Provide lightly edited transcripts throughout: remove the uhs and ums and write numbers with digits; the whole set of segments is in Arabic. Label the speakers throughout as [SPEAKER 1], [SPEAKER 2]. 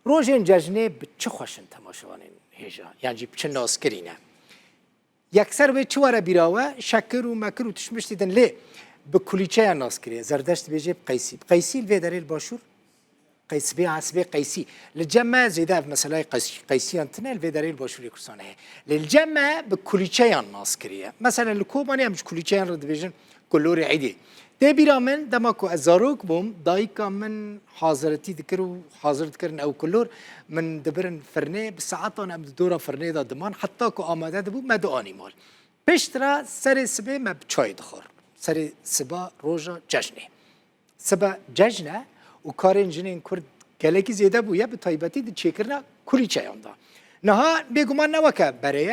[SPEAKER 1] روژین ججنه بچه خوشن تماشوانین هیجا یعنی جی بچه ناسکرینه یکسر به چواره بیراوه شکر و مکر و تشمش دیدن لی به کلیچه ناسکریه زردشت بیجه قیسی قیسی الوی داره الباشور قیس بی عصبی قیسی للجمع زیده مثلا قیسی انتنه الوی داره الباشوری کرسانه للجمع به کلیچه ناسکریه مثلا لکوبانی همش کلیچه رد بیجن کلوری عیدی ده بیرا من دماکو ازاروک بوم دایکا من حاضرتی دکرو حاضرت کردن او کلور من دبرن فرنه بساعات انا دورا فرنه دا دمان حتی کو آماده دبو مدعانی مال پشترا سر سبه ما بچای دخور سر سبا روژا ججنه سبا ججنه و کارین جنین کرد گلکی زیاده بویا به تایبتی ده چیکرنا کلیچه یاندا نها بگمان نوکه برای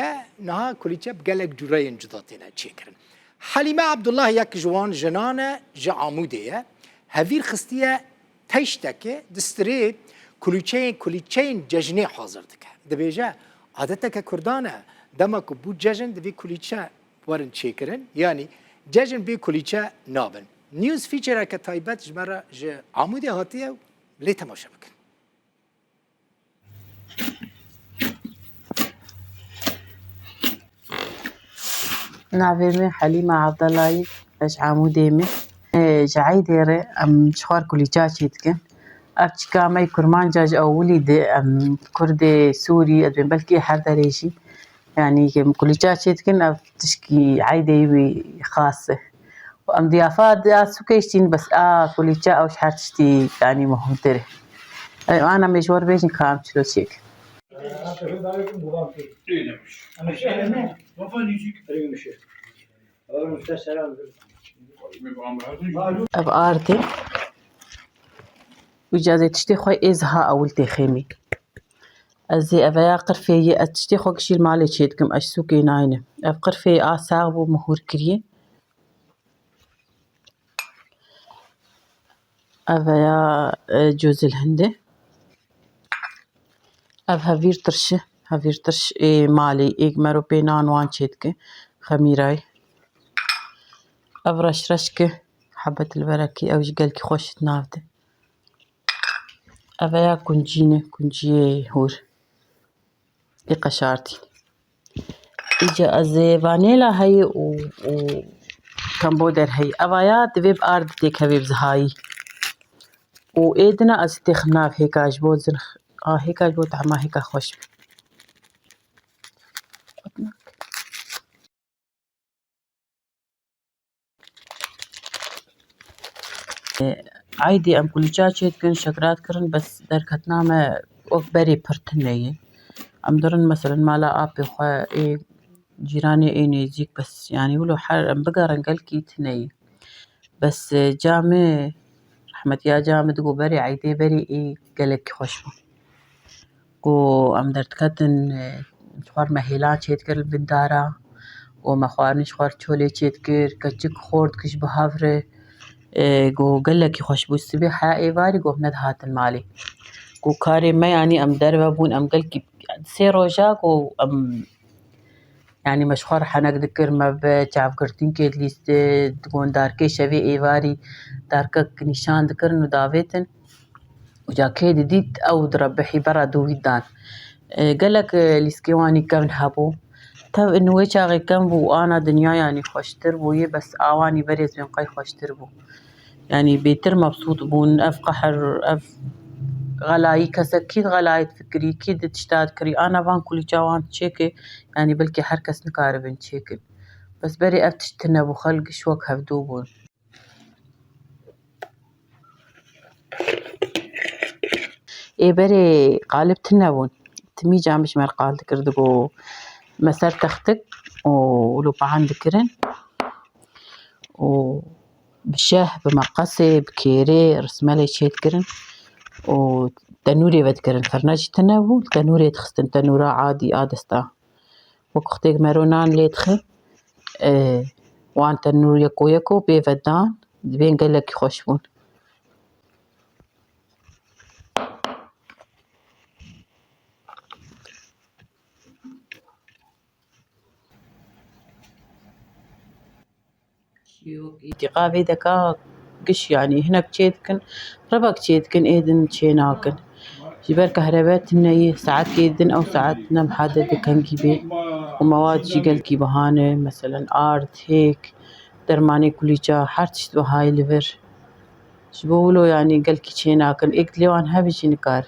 [SPEAKER 1] نها کلیچه بگلک جورای جداتینا چیکرن حلیمه عبدالله یک جوان جنانه جعاموده هفیر خستیه تشتکه دستری کلیچین ججنه حاضر دکه دبیجه عادتا که کردانه دما که بود ججن دبی کلیچه ورن چیکرن یعنی ججن بی کلیچه نابن نیوز فیچره که تایبت جمره جعاموده هاتیه لی تماشا بکن
[SPEAKER 2] نعم حليمة عبد الله اش عمودي مي جعي ديري ام شخار كلي جاشيتكن ابتشكا ماي كرمان جاج او وليد ام كردي سوري ادبن بلكي حر دريشي يعني كلي جاشيتكن ابتشكي عايدي خاصة وام ضيافات سكيشتين بس كلي جا او شحال تشتي يعني مهم تري انا مشوار بيجن كام تشلو شيك اب ارتي وجازي تشتي خوي ازها اول تخيمي ازي افيا قرفي اتشتي خوك شي المالي تشيتكم اش سوكي ناينه اف قرفي ساغبو مهور كريه افيا جوز الهندي اف هافير ترش مالي ايك مرو بينان وان تشيتكه خميراي افرش رشكه حبة البركة او جقلكي خوش تنافده افيا كنجيه هور اي قشارتي اجا ازي فانيلا هي و كمبودر هي افايا دبيب ارد تيك هبيب زهاي و ايدنا استخناف هيك عجبوت زنخ هيك عجبوت طعمها هيك خوش عايدي ام كل جاچت كن شكرات كرن بس دركت نامه اوف بري برتنيه ام درن مثلا مالا ابي خو اي جيراني اي نيزيك بس يعني ولو حر ام بقرن قلكي تني بس جامي رحمة يا جامي دقو بري عايدي بري اي قلك خوشبو قو ام درتكتن شوار مهيلان چيتكر بالدارا وما خوارنش خوار چولي چيتكر كچك خورد كش بهافره قو قلك خوشبو السبي حائي واري قو هند هات المالي قو كاري ما يعني ام دربا بون ام قلكي سيرو جاك و ام يعني مشخور حنق ذكر ما بتعرف كرتين كيد ليست تكون داركي شبي ايواري داركك نشان ذكر انه دافيتن وجاكي ديت او دربحي برا دويدان قالك ليسكيواني كم هابو تو انه ويشاغي كم بو انا دنيا يعني خوشتر بو بس اواني بريز بين قاي خوشتر بو يعني بيتر مبسوط بون اف قحر اف غلاي كسكيد غلاي فكري كيد تشتاد كري انا بان كل جوان تشيكي يعني بلكي حركس نقارب تشيكي بس بري افتشتنا بو خلق شوك هفدوبون اي بري قالبتنا بون تمي جامش مال قال ذكردقو مسار تختك ولو بعان ذكرن و بشه بمقصي بكيري رسمالي شي ذكرن و تنوري بذكرن فرناجي تناو تنوري تخستن تنورا عادي آدستا وكختيك مرونان ليتخي وان تنور يكو بيفدان بين قالك خوشبون تقابي دكا قش يعني هنا بتشيتكن ربك تشيتكن ايدن تشيناكن جبال كهربات النية ساعات كيدن أو ساعات محددة كان جيبي ومواد جيجل كي بهانة مثلا آرت هيك درماني كليجا حرتش هاي ليفر شبولو يعني قال كي تشينا كان إكلي وان هابي شنكار